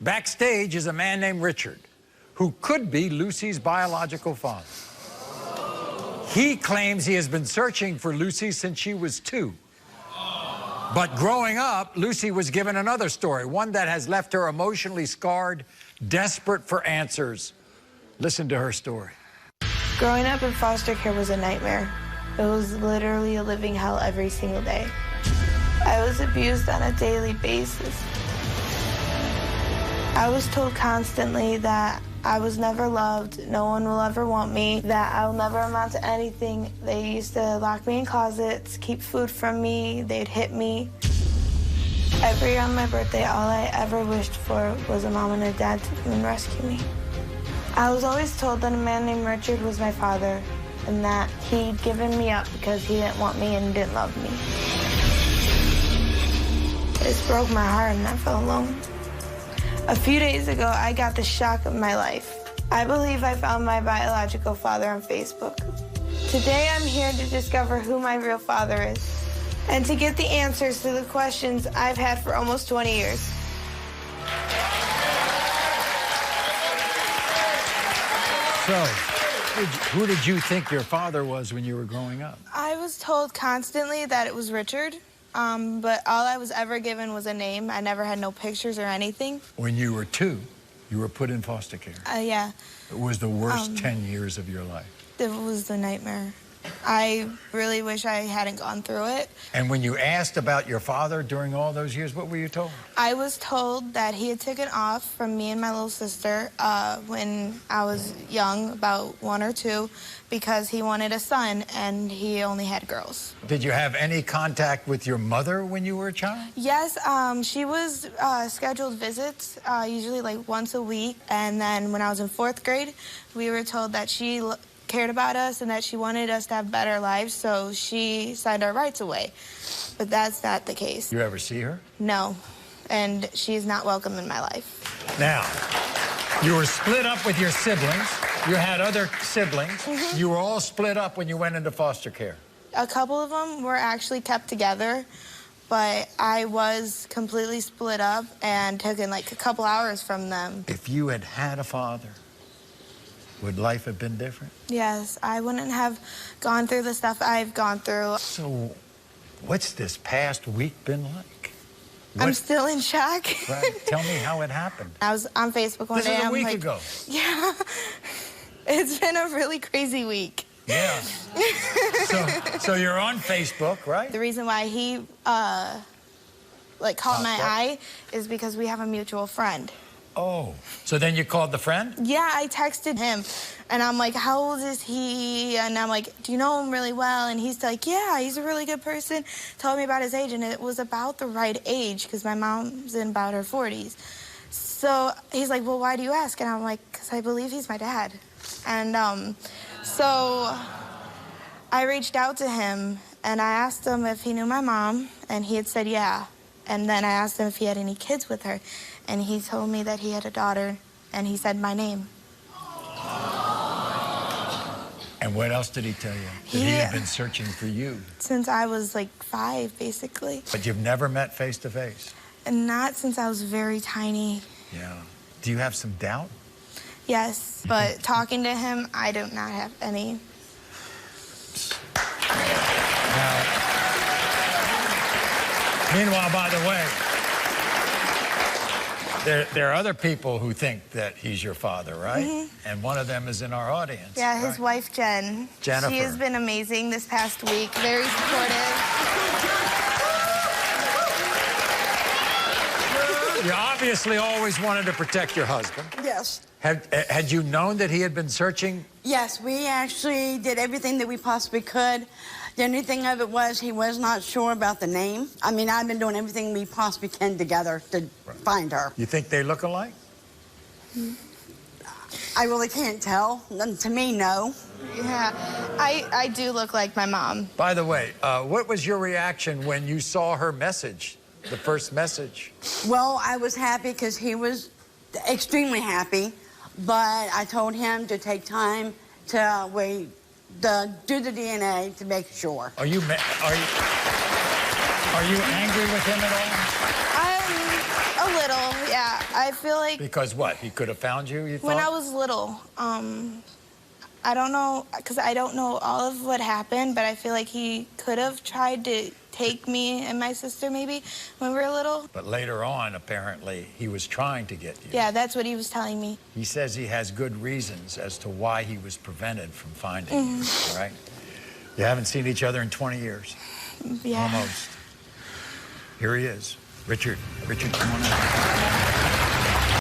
Backstage is a man named Richard, who could be Lucy's biological father. He claims he has been searching for Lucy since she was 2. But growing up, Lucy was given another story, one that has left her emotionally scarred, desperate for answers. Listen to her story. Growing up in foster care was a nightmare. It was literally a living hell every single day. I was abused on a daily basis. I was told constantly that I was never loved, no one will ever want me, that I'll never amount to anything. They used to lock me in closets, keep food from me, they'd hit me. Every year on my birthday, all I ever wished for was a mom and a dad to come and rescue me. I was always told that a man named Richard was my father and that he'd given me up because he didn't want me and didn't love me. This broke my heart and I felt alone. A few days ago, I got the shock of my life. I believe I found my biological father on Facebook. Today, I'm here to discover who my real father is and to get the answers to the questions I've had for almost 20 years. So, who did you think your father was when you were growing up? I was told constantly that it was Richard. But all I was ever given was a name. I never had no pictures or anything. When you were 2, you were put in foster care. Yeah. It was the worst 10 years of your life. It was the nightmare. I really wish I hadn't gone through it. And when you asked about your father during all those years, what were you told? I was told that he had taken off from me and my little sister when I was young, about 1 or 2, because he wanted a son and he only had girls. Did you have any contact with your mother when you were a child? Yes, she was scheduled visits, usually like once a week. And then when I was in 4th grade, we were told that she cared about us and that she wanted us to have better lives, so she signed our rights away. But that's not the case. You ever see her? No, and she's not welcome in my life. Now, you were split up with your siblings. You had other siblings. Mm-hmm. You were all split up when you went into foster care. A couple of them were actually kept together, but I was completely split up and taken like a couple hours from them. If you had had a father, would life have been different? Yes, I wouldn't have gone through the stuff I've gone through. So, what's this past week been like? I'm still in shock. Right. Tell me how it happened. I was on Facebook one day. This is a I'm week like, ago. Yeah. It's been a really crazy week. Yeah. so you're on Facebook, right? The reason why he caught my eye is because we have a mutual friend. Oh, so then you called the friend? Yeah, I texted him, and I'm like, how old is he? And I'm like, do you know him really well? And he's like, yeah, he's a really good person. Told me about his age, and it was about the right age, because my mom's in about her 40s. So he's like, well, why do you ask? And I'm like, because I believe he's my dad. And so I reached out to him, and I asked him if he knew my mom, and he had said yeah. And then I asked him if he had any kids with her. And he told me that he had a daughter, and he said my name. And what else did he tell you? That he had been searching for you? Since I was like 5, basically. But you've never met face to face? And not since I was very tiny. Yeah. Do you have some doubt? Yes, but talking to him, I do not have any. Now, meanwhile, by the way, there are other people who think that he's your father, right? Mm-hmm. And one of them is in our audience. Yeah, his wife, Jen. Jennifer. She has been amazing this past week, very supportive. You obviously always wanted to protect your husband. Yes. Had you known that he had been searching? Yes, we actually did everything that we possibly could. The only thing of it was he was not sure about the name. I mean, I've been doing everything we possibly can together to find her. You think they look alike? I really can't tell. To me, no. Yeah, I do look like my mom. By the way, what was your reaction when you saw her message, the first message? Well, I was happy because he was extremely happy, but I told him to take time to do the DNA to make sure. Are you angry with him at all? A little, yeah. I feel like Because what? He could have found you, you thought? when I was little, I don't know, because I don't know all of what happened, but I feel like he could have tried to take me and my sister maybe when we were little. But later on, apparently, he was trying to get you. Yeah, that's what he was telling me. He says he has good reasons as to why he was prevented from finding you, all right? You haven't seen each other in 20 years. Yeah. Almost. Here he is. Richard, come on in.